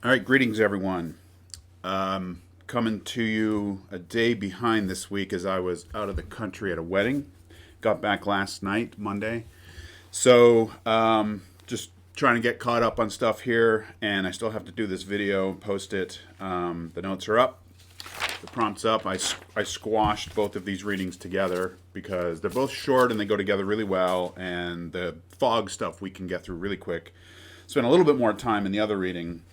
All right, greetings, everyone. Coming to you a day behind this week as I was out of the country at a wedding. Got back last night, Monday. So, just trying to get caught up on stuff here, and I still have to do this video, post it. The notes are up, the prompt's up. I squashed both of these readings together because they're both short and they go together really well, and the Fogg stuff we can get through really quick. Spent a little bit more time in the other reading,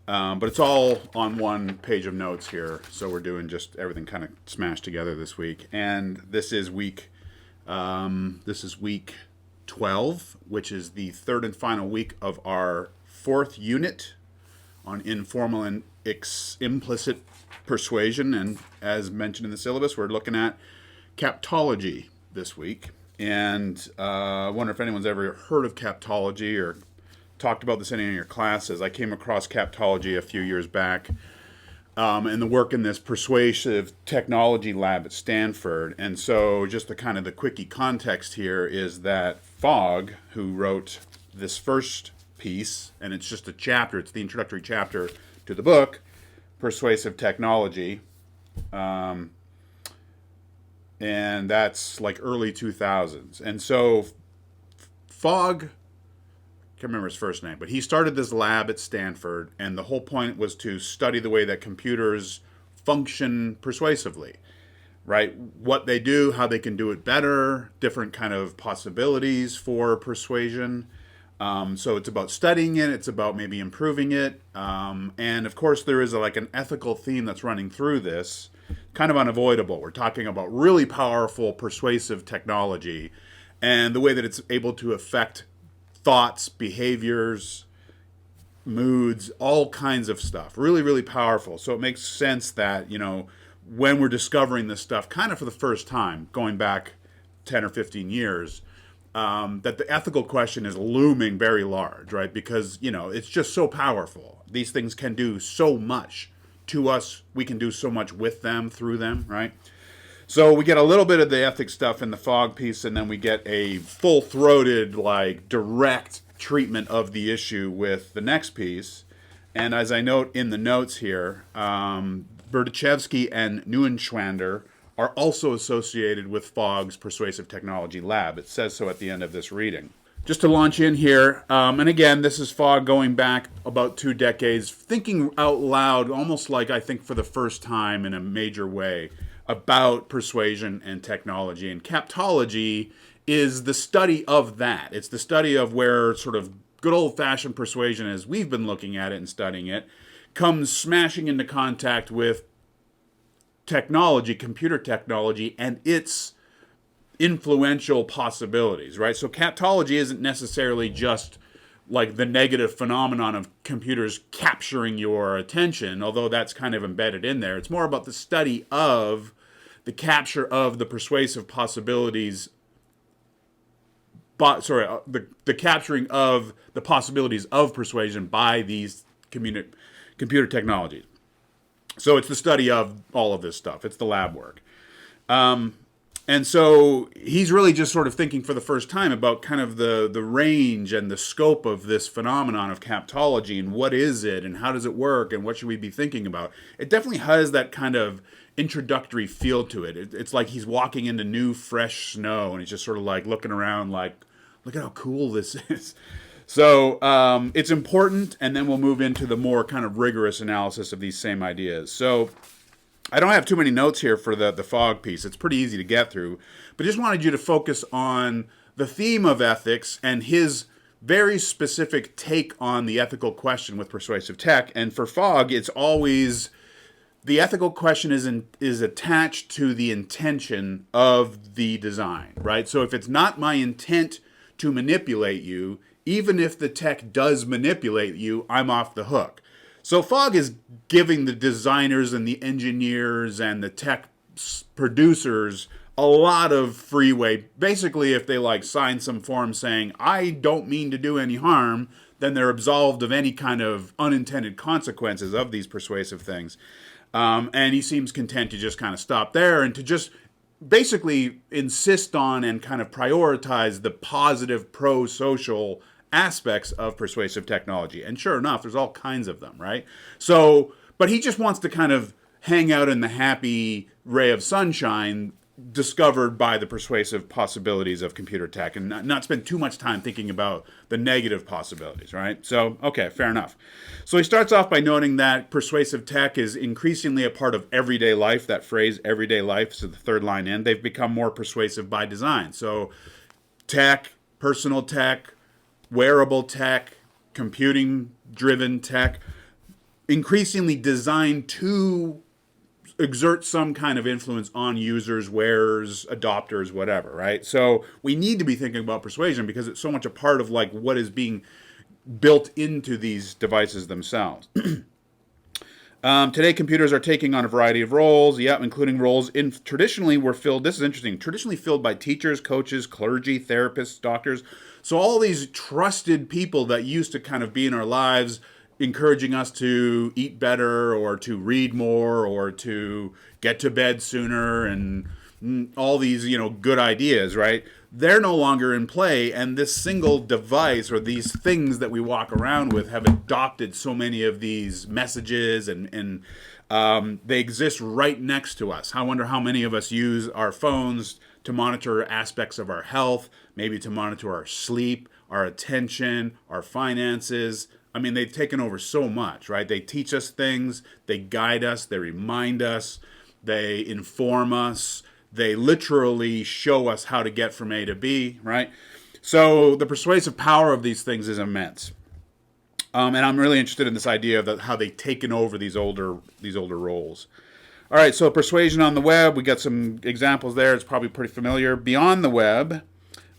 but it's all on one page of notes here, so we're doing just everything kind of smashed together this week. And this is week 12, which is the third and final week of our fourth unit on informal and implicit persuasion. And as mentioned in the syllabus, we're looking at Captology this week. And I wonder if anyone's ever heard of Captology or talked about this in any of your classes. I came across Captology a few years back in the work in this persuasive technology lab at Stanford. And so just the quickie context here is that Fogg, who wrote this first piece, and it's just a chapter, it's the introductory chapter to the book, Persuasive Technology, and that's like early 2000s. And so Fogg, can't remember his first name, but he started this lab at Stanford, and the whole point was to study the way that computers function persuasively, right? What they do, how they can do it better, different kind of possibilities for persuasion. So it's about studying it, it's about maybe improving it, and of course there is an ethical theme that's running through this, kind of unavoidable. We're talking about really powerful persuasive technology and the way that it's able to affect thoughts, behaviors, moods, all kinds of stuff. Really, really powerful. So it makes sense that, when we're discovering this stuff kind of for the first time, going back 10 or 15 years, that the ethical question is looming very large, right? Because, it's just so powerful. These things can do so much to us. We can do so much with them, through them, right? So we get a little bit of the ethics stuff in the Fogg piece, and then we get a full-throated, direct treatment of the issue with the next piece. And as I note in the notes here, Berdichevsky and Neuenschwander are also associated with Fogg's Persuasive Technology Lab. It says so at the end of this reading. Just to launch in here, and again, this is Fogg going back about 2 decades, thinking out loud, almost like I think for the first time in a major way, about persuasion and technology. And Captology is the study of that. It's the study of where sort of good old-fashioned persuasion, as we've been looking at it and studying it, comes smashing into contact with technology, computer technology, and its influential possibilities, right? So Captology isn't necessarily just like the negative phenomenon of computers capturing your attention, although that's kind of embedded in there. It's more about the study of the capture of the persuasive possibilities, the capturing of the possibilities of persuasion by these computer technologies. So it's the study of all of this stuff. It's the lab work. And so he's really just sort of thinking for the first time about kind of the range and the scope of this phenomenon of captology, and what is it and how does it work and what should we be thinking about. It definitely has that kind of introductory feel to it. It's like he's walking into new, fresh snow, and he's just sort of like looking around like, look at how cool this is. So it's important, and then we'll move into the more kind of rigorous analysis of these same ideas. So I don't have too many notes here for the Fogg piece. It's pretty easy to get through. But just wanted you to focus on the theme of ethics and his very specific take on the ethical question with persuasive tech. And for Fogg, it's always the ethical question is attached to the intention of the design, right? So if it's not my intent to manipulate you, even if the tech does manipulate you, I'm off the hook. So Fogg is giving the designers and the engineers and the tech producers a lot of freeway. Basically, if they sign some form saying, I don't mean to do any harm, then they're absolved of any kind of unintended consequences of these persuasive things. And he seems content to just kind of stop there and to just basically insist on and kind of prioritize the positive pro-social aspects of persuasive technology. And sure enough, there's all kinds of them, right? So, but he just wants to kind of hang out in the happy ray of sunshine discovered by the persuasive possibilities of computer tech, and not spend too much time thinking about the negative possibilities, right? So, okay, fair enough. So he starts off by noting that persuasive tech is increasingly a part of everyday life. That phrase, everyday life, so the third line in, they've become more persuasive by design. So tech, personal tech, wearable tech, computing-driven tech, increasingly designed to exert some kind of influence on users, wearers, adopters, whatever, right? So we need to be thinking about persuasion because it's so much a part of like what is being built into these devices themselves. Today, computers are taking on a variety of roles, including roles traditionally were filled, this is interesting, traditionally filled by teachers, coaches, clergy, therapists, doctors. So all these trusted people that used to kind of be in our lives, encouraging us to eat better or to read more or to get to bed sooner and all these, good ideas, right? They're no longer in play, and this single device or these things that we walk around with have adopted so many of these messages and they exist right next to us. I wonder how many of us use our phones to monitor aspects of our health, maybe to monitor our sleep, our attention, our finances. I mean, they've taken over so much, right? They teach us things, they guide us, they remind us, they inform us, they literally show us how to get from A to B, right? So the persuasive power of these things is immense. And I'm really interested in this idea of how they've taken over these older roles. All right, so persuasion on the web, we got some examples there. It's probably pretty familiar. Beyond the web,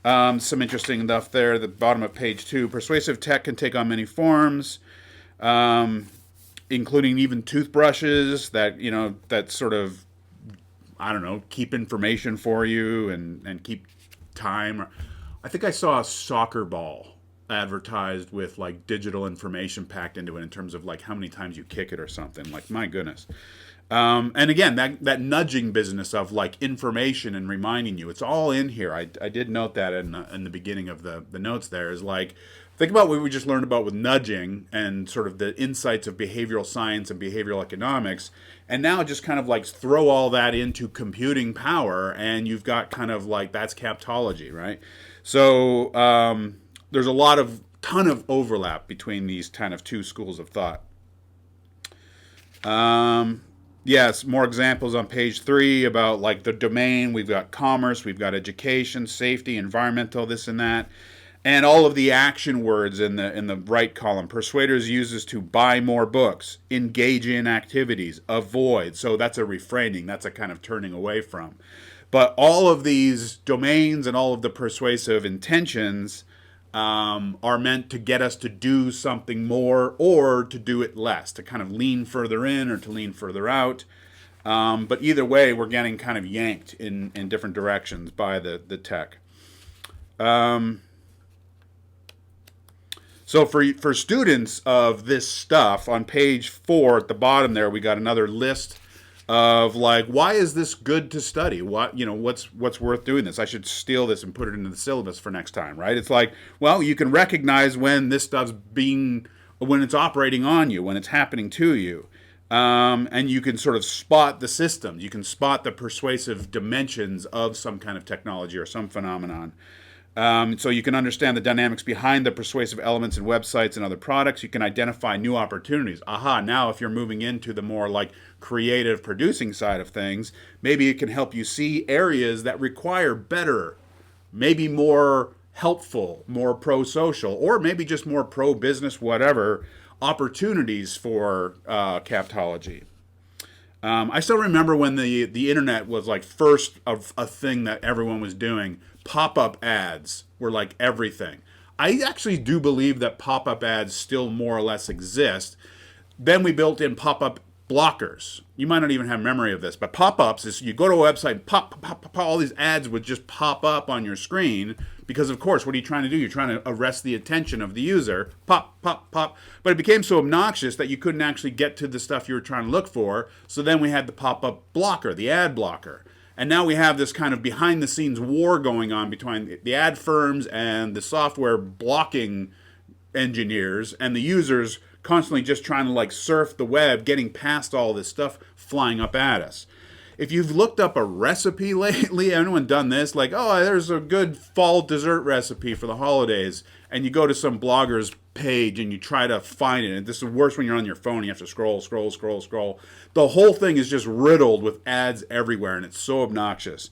some interesting stuff there at the bottom of page 2. Persuasive tech can take on many forms, including even toothbrushes that sort of, keep information for you and keep time. I think I saw a soccer ball advertised with like digital information packed into it in terms of like how many times you kick it or something. Like, my goodness. And again, that nudging business of like information and reminding you, it's all in here. I did note that in the beginning of the notes there is like, think about what we just learned about with nudging and sort of the insights of behavioral science and behavioral economics. And now just kind of like throw all that into computing power and you've got kind of like, that's Captology, right? So there's a ton of overlap between these kind of two schools of thought. Yes, more examples on page 3 about like the domain. We've got commerce, we've got education, safety, environmental, this and that. And all of the action words in the right column. Persuaders uses to buy more books, engage in activities, avoid. So that's a refraining. That's a kind of turning away from. But all of these domains and all of the persuasive intentions are meant to get us to do something more or to do it less, to kind of lean further in or to lean further out. But either way, we're getting kind of yanked in different directions by the tech. So for students of this stuff, on page 4 at the bottom there, we got another list of like, why is this good to study? What's worth doing this? I should steal this and put it into the syllabus for next time, right? It's like, well, you can recognize when this stuff's when it's operating on you, when it's happening to you. And you can sort of spot the systems. You can spot the persuasive dimensions of some kind of technology or some phenomenon. So you can understand the dynamics behind the persuasive elements in websites and other products. You can identify new opportunities. Now if you're moving into the more like creative producing side of things, maybe it can help you see areas that require better, maybe more helpful, more pro-social, or maybe just more pro-business, whatever, opportunities for Captology. I still remember when the internet was like first of a thing that everyone was doing. Pop-up ads were like everything. I actually do believe that pop-up ads still more or less exist. Then we built in pop-up blockers. You might not even have memory of this, but pop-ups is you go to a website and pop, all these ads would just pop up on your screen because, of course, what are you trying to do? You're trying to arrest the attention of the user. Pop, pop, pop. But it became so obnoxious that you couldn't actually get to the stuff you were trying to look for. So then we had the pop-up blocker, the ad blocker. And now we have this kind of behind-the-scenes war going on between the ad firms and the software blocking engineers and the users constantly just trying to like surf the web, getting past all this stuff flying up at us. If you've looked up a recipe lately, anyone done this? Like, oh, there's a good fall dessert recipe for the holidays, and you go to some blogger's page and you try to find it. And this is worse when you're on your phone. You have to scroll. The whole thing is just riddled with ads everywhere, and it's so obnoxious.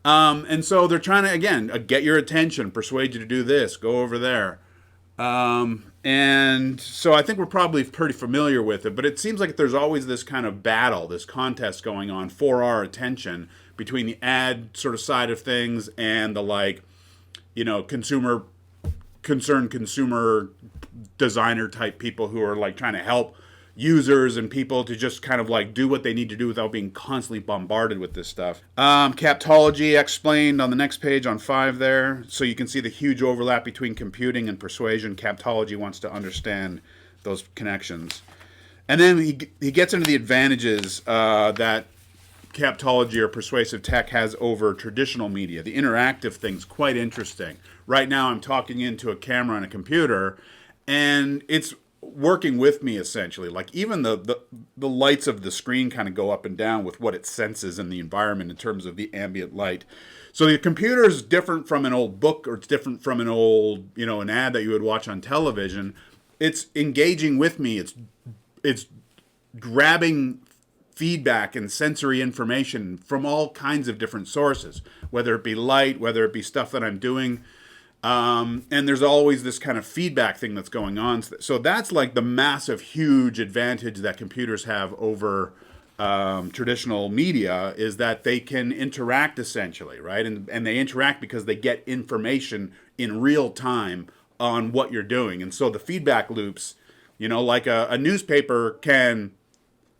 And so they're trying to, again, get your attention, persuade you to do this, go over there. And so I think we're probably pretty familiar with it, but it seems like there's always this kind of battle, this contest going on for our attention between the ad sort of side of things and the consumer designer type people who are like trying to help users and people to just kind of like do what they need to do without being constantly bombarded with this stuff. Captology explained on the next page on 5 there. So you can see the huge overlap between computing and persuasion. Captology wants to understand those connections. And then he gets into the advantages that Captology or persuasive tech has over traditional media. The interactive thing's quite interesting. Right now I'm talking into a camera on a computer, and it's working with me essentially. Like even the lights of the screen kind of go up and down with what it senses in the environment in terms of the ambient light. So the computer is different from an old book, or it's different from an old, an ad that you would watch on television. It's engaging with me. It's grabbing feedback and sensory information from all kinds of different sources, whether it be light, whether it be stuff that I'm doing. And there's always this kind of feedback thing that's going on. So that's like the massive, huge advantage that computers have over traditional media, is that they can interact essentially, right? And they interact because they get information in real time on what you're doing. And so the feedback loops, like a newspaper can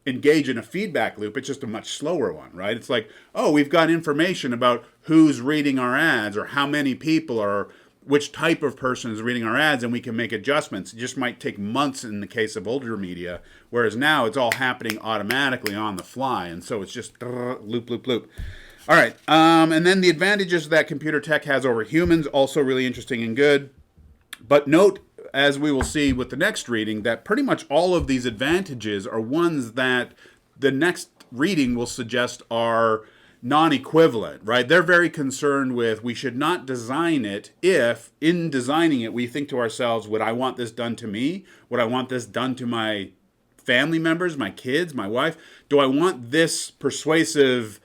engage in a feedback loop. It's just a much slower one, right? It's like, oh, we've got information about who's reading our ads, or how many people, or which type of person is reading our ads, and we can make adjustments. It just might take months in the case of older media, whereas now it's all happening automatically on the fly, and so it's just loop. All right, and then the advantages that computer tech has over humans, also really interesting and good. But note, as we will see with the next reading, that pretty much all of these advantages are ones that the next reading will suggest are non-equivalent, right? They're very concerned with, we should not design it if, in designing it, we think to ourselves, would I want this done to me? Would I want this done to my family members, my kids, my wife? Do I want this persuasive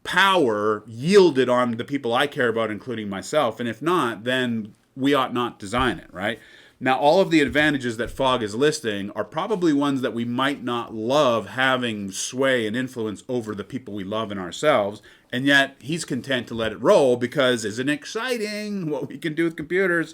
power yielded on the people I care about, including myself? And if not, then we ought not design it, right? Now, all of the advantages that Fogg is listing are probably ones that we might not love having sway and influence over the people we love and ourselves, and yet he's content to let it roll because isn't it exciting what we can do with computers?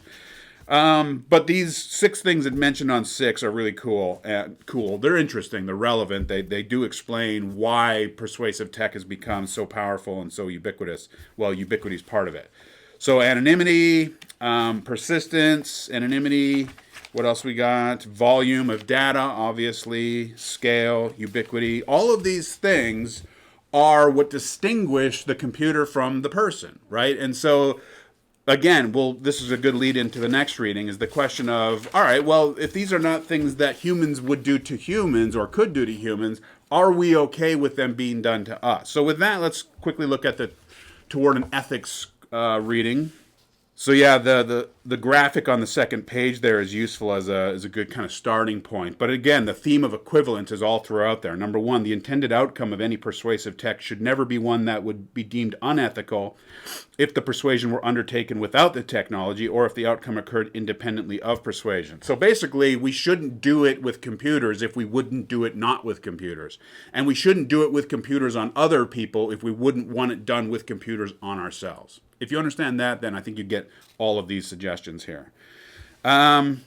But these 6 things that mentioned on 6 are really cool. They're interesting. They're relevant. They do explain why persuasive tech has become so powerful and so ubiquitous. Well, ubiquity is part of it. So anonymity, persistence, anonymity, what else we got? Volume of data, obviously, scale, ubiquity. All of these things are what distinguish the computer from the person, right? And so, again, this is a good lead into the next reading, is the question of, all right, well, if these are not things that humans would do to humans or could do to humans, are we okay with them being done to us? So with that, let's quickly look at toward an ethics reading. So yeah, the graphic on the second page there is useful as a good kind of starting point. But again, the theme of equivalence is all throughout there. Number 1, the intended outcome of any persuasive tech should never be one that would be deemed unethical if the persuasion were undertaken without the technology, or if the outcome occurred independently of persuasion. So basically, we shouldn't do it with computers if we wouldn't do it not with computers. And we shouldn't do it with computers on other people if we wouldn't want it done with computers on ourselves. If you understand that, then I think you get all of these suggestions here. Now,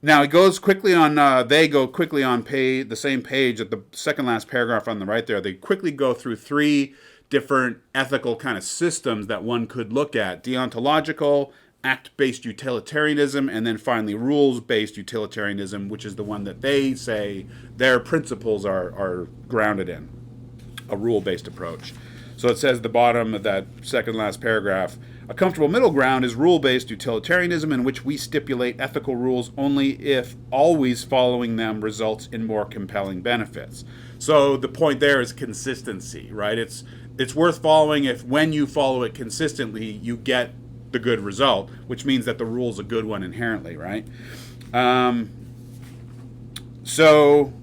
it goes quickly on, they go quickly on the same page at the second last paragraph on the right there. They quickly go through 3 different ethical kind of systems that one could look at. Deontological, act-based utilitarianism, and then finally rules-based utilitarianism, which is the one that they say their principles are grounded in, a rule-based approach. So it says at the bottom of that second last paragraph, a comfortable middle ground is rule-based utilitarianism in which we stipulate ethical rules only if always following them results in more compelling benefits. So the point there is consistency, right? It's worth following if when you follow it consistently, you get the good result, which means that the rule's a good one inherently, right? So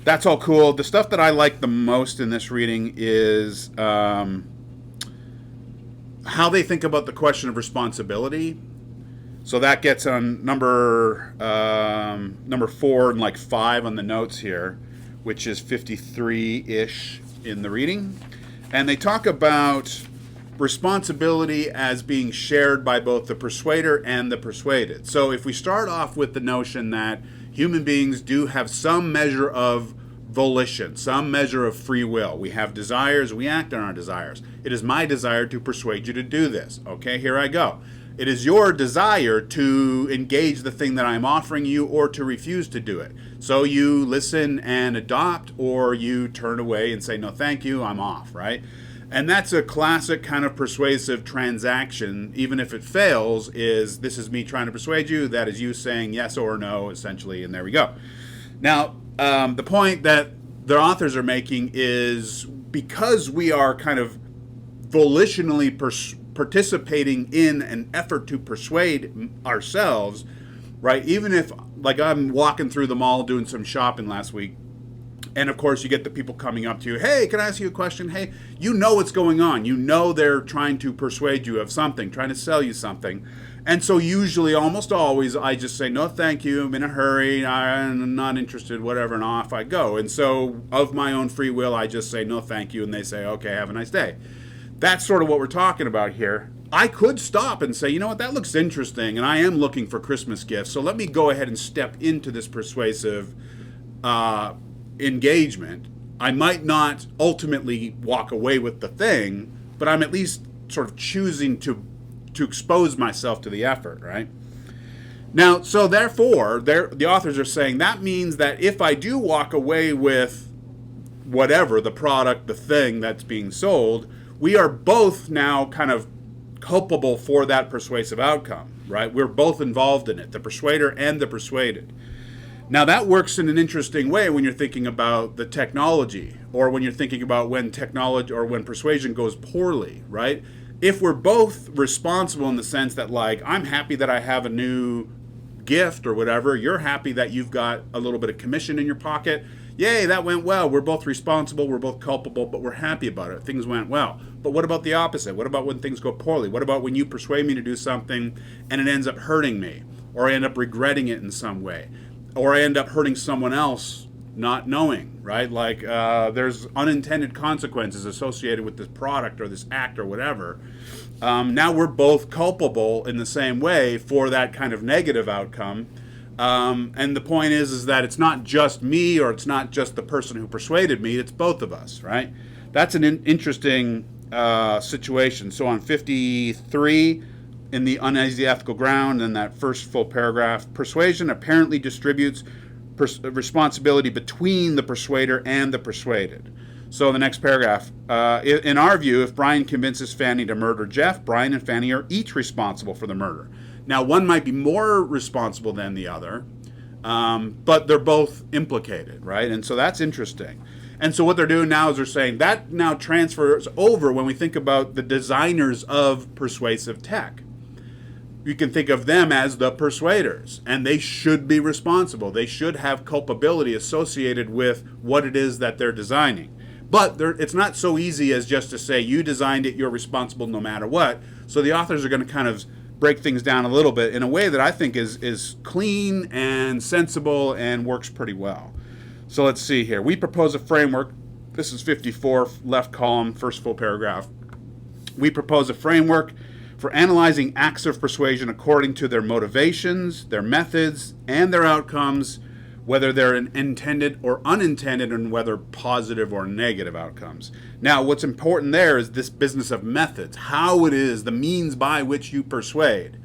that's all cool. The stuff that I like the most in this reading is how they think about the question of responsibility. So that gets on number 4 and like 5 on the notes here, which is 53-ish in the reading. And they talk about responsibility as being shared by both the persuader and the persuaded. So if we start off with the notion that human beings do have some measure of volition, some measure of free will. We have desires, we act on our desires. It is my desire to persuade you to do this. Okay, here I go. It is your desire to engage the thing that I'm offering you or to refuse to do it. So you listen and adopt, or you turn away and say, no, thank you, I'm off, right? And that's a classic kind of persuasive transaction, even if it fails, is this is me trying to persuade you, that is you saying yes or no, essentially, and there we go. Now, the point that the authors are making is because we are kind of volitionally participating in an effort to persuade ourselves, right? Even if, like, I'm walking through the mall doing some shopping last week, and of course you get the people coming up to you, hey, can I ask you a question? Hey, you know what's going on. You know they're trying to persuade you of something, trying to sell you something. And so usually, almost always, I just say, no, thank you, I'm in a hurry, I'm not interested, whatever, and off I go. And so of my own free will, I just say, no, thank you, and they say, okay, have a nice day. That's sort of what we're talking about here. I could stop and say, you know what, that looks interesting, and I am looking for Christmas gifts, so let me go ahead and step into this persuasive engagement. I might not ultimately walk away with the thing, but I'm at least sort of choosing to expose myself to the effort, right? Now, so therefore, the authors are saying that means that if I do walk away with whatever, the product, the thing that's being sold, we are both now kind of culpable for that persuasive outcome, right? We're both involved in it, the persuader and the persuaded. Now, that works in an interesting way when you're thinking about the technology, or when you're thinking about when technology or when persuasion goes poorly, right? If we're both responsible in the sense that, like, I'm happy that I have a new gift or whatever, you're happy that you've got a little bit of commission in your pocket, yay, that went well, we're both responsible, we're both culpable, but we're happy about it, things went well. But what about the opposite? What about when things go poorly? What about when you persuade me to do something and it ends up hurting me, or I end up regretting it in some way, or I end up hurting someone else not knowing, right? Like there's unintended consequences associated with this product or this act or whatever. Now we're both culpable in the same way for that kind of negative outcome. And the point is that it's not just me, or it's not just the person who persuaded me, it's both of us, right? That's an interesting situation. So on 53, in the uneasy ethical ground, in that first full paragraph, persuasion apparently distributes responsibility between the persuader and the persuaded. So the next paragraph, in our view, if Brian convinces Fanny to murder Jeff, Brian and Fanny are each responsible for the murder. Now, one might be more responsible than the other, but they're both implicated, right? And so that's interesting. And so what they're doing now is they're saying that now transfers over when we think about the designers of persuasive tech. You can think of them as the persuaders, and they should be responsible. They should have culpability associated with what it is that they're designing. But it's not so easy as just to say, you designed it, you're responsible no matter what. So the authors are going to kind of break things down a little bit in a way that I think is clean and sensible and works pretty well. So let's see here. We propose a framework. This is 54, left column, first full paragraph. We propose a framework for analyzing acts of persuasion according to their motivations, their methods, and their outcomes, whether they're intended or unintended, and whether positive or negative outcomes. Now, what's important there is this business of methods, how it is, the means by which you persuade.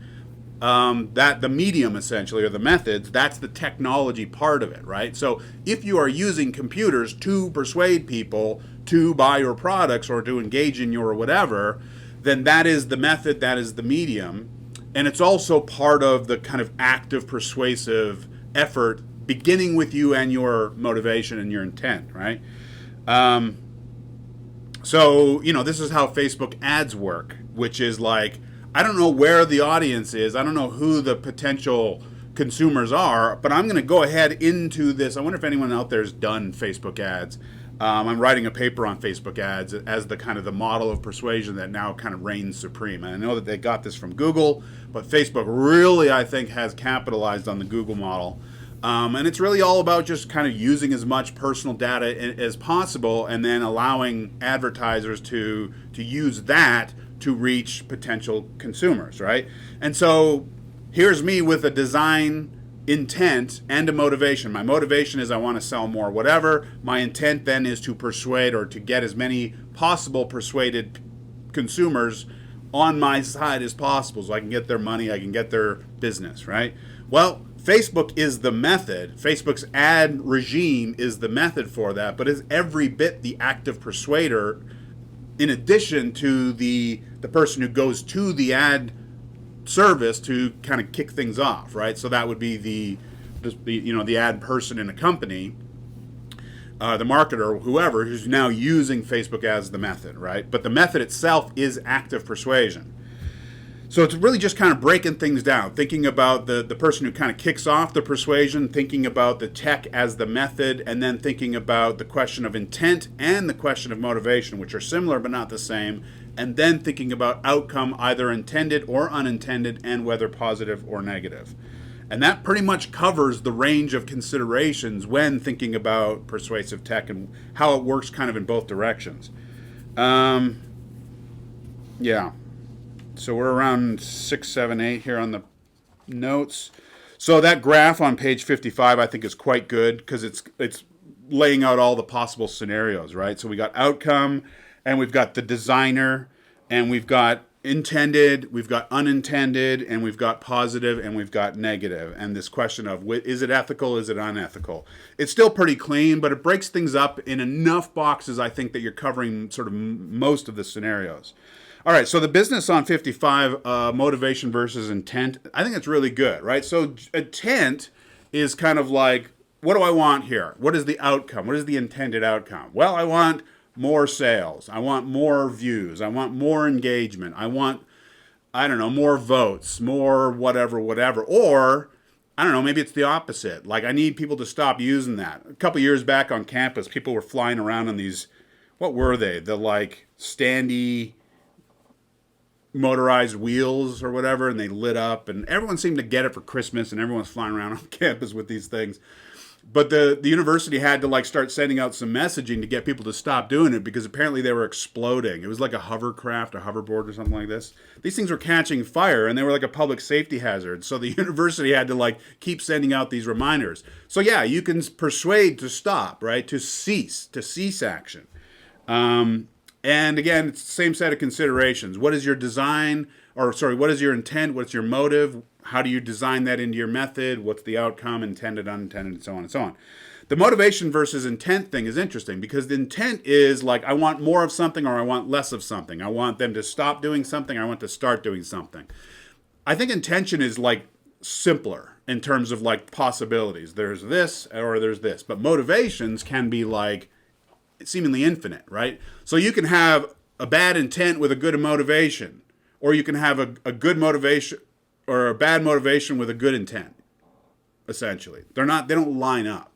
that the medium essentially, or the methods, that's the technology part of it, right? So if you are using computers to persuade people to buy your products or to engage in your whatever, then that is the method, that is the medium. And it's also part of the kind of active persuasive effort, beginning with you and your motivation and your intent, right? So, this is how Facebook ads work, which is like, I don't know where the audience is. I don't know who the potential consumers are, but I'm going to go ahead into this. I wonder if anyone out there has done Facebook ads. I'm writing a paper on Facebook ads as the kind of the model of persuasion that now kind of reigns supreme. And I know that they got this from Google, but Facebook really, I think, has capitalized on the Google model. And it's really all about just kind of using as much personal data as possible and then allowing advertisers to use that to reach potential consumers, right? And so here's me with a design intent and a motivation. My motivation is I want to sell more, whatever. My intent then is to persuade or to get as many possible persuaded consumers on my side as possible so I can get their money, I can get their business, right? Well, Facebook is the method. Facebook's ad regime is the method for that, but is every bit the active persuader in addition to the person who goes to the ad service to kind of kick things off, right? So that would be the ad person in a company, the marketer, whoever, who's now using Facebook as the method, right? But the method itself is active persuasion. So it's really just kind of breaking things down, thinking about the person who kind of kicks off the persuasion, thinking about the tech as the method, and then thinking about the question of intent and the question of motivation, which are similar but not the same, and then thinking about outcome, either intended or unintended, and whether positive or negative. And that pretty much covers the range of considerations when thinking about persuasive tech and how it works kind of in both directions. Yeah. So we're around 6, 7, 8 here on the notes. So that graph on page 55 I think is quite good because it's laying out all the possible scenarios, right? So we got outcome, and we've got the designer, and we've got intended, we've got unintended, and we've got positive, and we've got negative. And this question of, is it ethical, is it unethical? It's still pretty clean, but it breaks things up in enough boxes, I think, that you're covering sort of most of the scenarios. All right, so the business on 55, motivation versus intent, I think it's really good, right? So intent is kind of like, what do I want here? What is the outcome? What is the intended outcome? Well, I want more sales. I want more views. I want more engagement. I want, more votes, more whatever. Or, maybe it's the opposite. Like, I need people to stop using that. A couple years back on campus, people were flying around on these, what were they? The, like, standy motorized wheels or whatever, and they lit up, and everyone seemed to get it for Christmas, and everyone's flying around on campus with these things. But the university had to start sending out some messaging to get people to stop doing it because apparently they were exploding. It was like a hovercraft, a hoverboard or something like this. These things were catching fire, and they were like a public safety hazard. So the university had to keep sending out these reminders. So yeah, you can persuade to stop, right? To cease action. And again, it's the same set of considerations. What is your design, what is your intent? What's your motive? How do you design that into your method? What's the outcome, intended, unintended, and so on and so on. The motivation versus intent thing is interesting because the intent is I want more of something or I want less of something. I want them to stop doing something. I want to start doing something. I think intention is simpler in terms of possibilities. There's this or there's this. But motivations can be seemingly infinite, right? So you can have a bad intent with a good motivation, or you can have a good motivation or a bad motivation with a good intent. Essentially, they don't line up.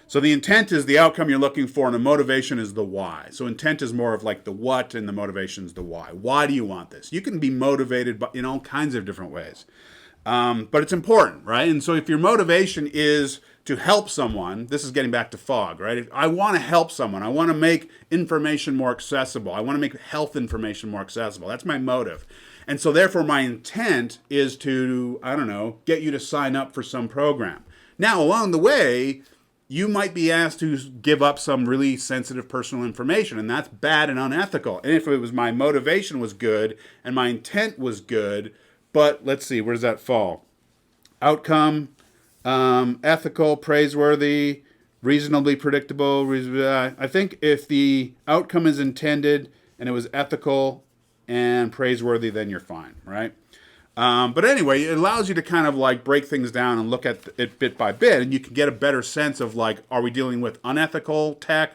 So the intent is the outcome you're looking for, and the motivation is the why. So intent is more of the what, and the motivation is the why. Why do you want this? You can be motivated in all kinds of different ways, but it's important, right? And so if your motivation is to help someone, this is getting back to Fogg, right? If I want to help someone. I want to make information more accessible. I want to make health information more accessible. That's my motive. And so therefore my intent is to, get you to sign up for some program. Now, along the way, you might be asked to give up some really sensitive personal information, and that's bad and unethical. And if it was my motivation was good and my intent was good, But let's see, where does that fall? Outcome, ethical, praiseworthy, reasonably predictable. I think if the outcome is intended and it was ethical and praiseworthy, then you're fine, right? But anyway, it allows you to kind of like break things down and look at it bit by bit, and you can get a better sense of like, are we dealing with unethical tech?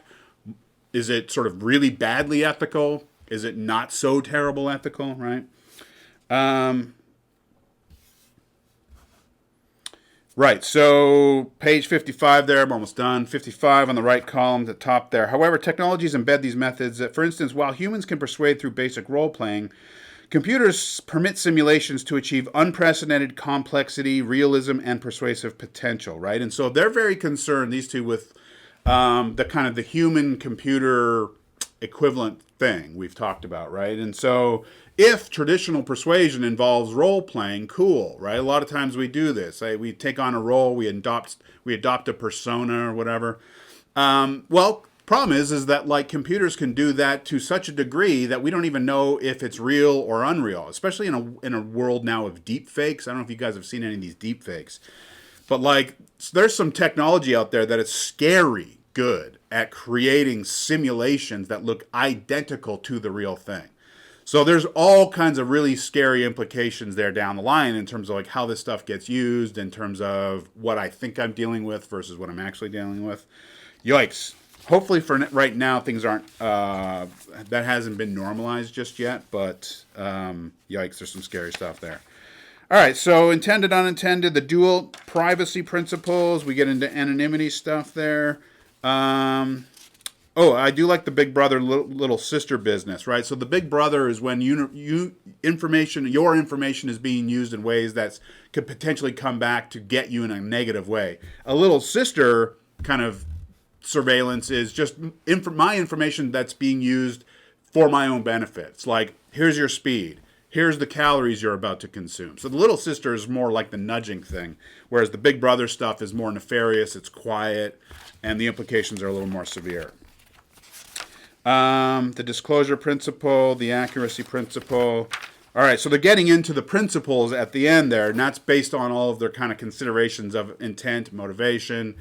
Is it sort of really badly ethical? Is it not so terrible ethical, right? Right, so page 55 there, I'm almost done. 55 on the right column, the top there. However, technologies embed these methods that, for instance, while humans can persuade through basic role-playing, computers permit simulations to achieve unprecedented complexity, realism, and persuasive potential, right? And so they're very concerned, these two, with the kind of the human-computer equivalent thing we've talked about, right? And so if traditional persuasion involves role-playing, cool, right? A lot of times we do this. We take on a role, we adopt a persona or whatever. Well, problem is that like computers can do that to such a degree that we don't even know if it's real or unreal, especially in a world now of deep fakes. I don't know if you guys have seen any of these deep fakes, but like there's some technology out there that is scary good at creating simulations that look identical to the real thing. So there's all kinds of really scary implications there down the line in terms of like how this stuff gets used, in terms of what I think I'm dealing with versus what I'm actually dealing with. Yikes. Hopefully for right now things aren't, that hasn't been normalized just yet, but yikes, there's some scary stuff there. All right, so intended, unintended, the dual privacy principles. We get into anonymity stuff there. I do like the big brother, little sister business, right? So the big brother is when your information is being used in ways that could potentially come back to get you in a negative way. A little sister kind of surveillance is just my information that's being used for my own benefits. Like, here's your speed. Here's the calories you're about to consume. So the little sister is more like the nudging thing, whereas the big brother stuff is more nefarious, it's quiet, and the implications are a little more severe. The disclosure principle, the accuracy principle. All right, so they're getting into the principles at the end there, and that's based on all of their kind of considerations of intent, motivation,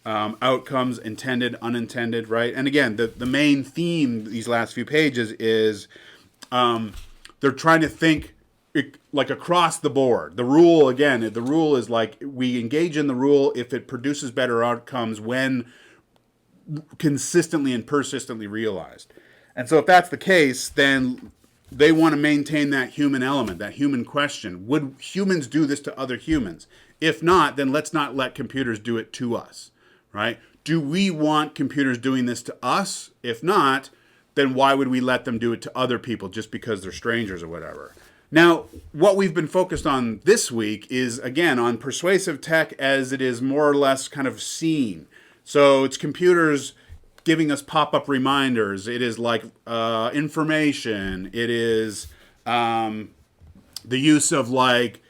outcomes, intended, unintended, right? And again, the main theme these last few pages is they're trying to think like across the board. The rule is like we engage in the rule if it produces better outcomes when consistently and persistently realized. And so if that's the case, then they want to maintain that human element, that human question. Would humans do this to other humans? If not, then let's not let computers do it to us, right? Do we want computers doing this to us? If not, then why would we let them do it to other people just because they're strangers or whatever? Now, what we've been focused on this week is, again, on persuasive tech as it is more or less kind of seen. So it's computers giving us pop-up reminders. It is like information. It is the use of like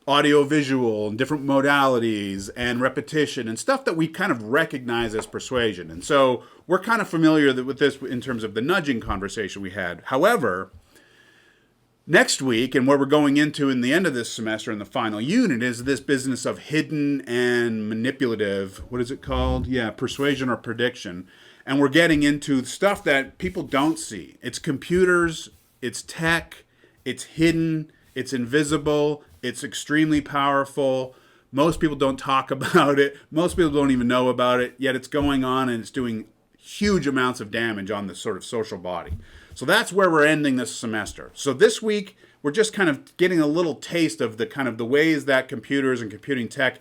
audio-visual and different modalities and repetition and stuff that we kind of recognize as persuasion. And so we're kind of familiar with this in terms of the nudging conversation we had. However, next week, and where we're going into in the end of this semester in the final unit, is this business of hidden and manipulative, what is it called? Yeah, persuasion or prediction. And we're getting into stuff that people don't see. It's computers, it's tech, it's hidden, it's invisible, it's extremely powerful. Most people don't talk about it. Most people don't even know about it, yet it's going on and it's doing huge amounts of damage on the sort of social body. So that's where we're ending this semester. So this week, we're just kind of getting a little taste of the kind of the ways that computers and computing tech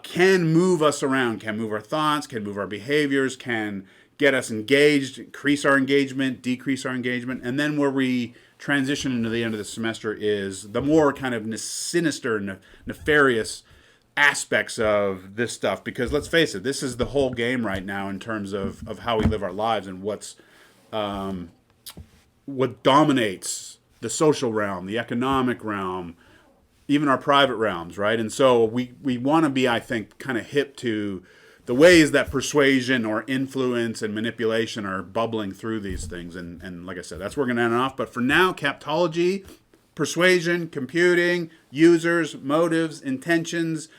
can move us around, can move our thoughts, can move our behaviors, can get us engaged, increase our engagement, decrease our engagement. And then where we transition into the end of the semester is the more kind of sinister, nefarious aspects of this stuff. Because let's face it, this is the whole game right now in terms of how we live our lives and what dominates the social realm, the economic realm, even our private realms, right? And so we want to be, I think, kind of hip to the ways that persuasion or influence and manipulation are bubbling through these things. And like I said, that's where we're going to end off. But for now, Captology, persuasion, computing, users, motives, intentions,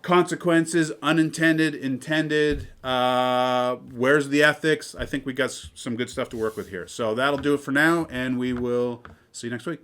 consequences, unintended, intended. Where's the ethics? I think we got some good stuff to work with here. So that'll do it for now, and we will see you next week.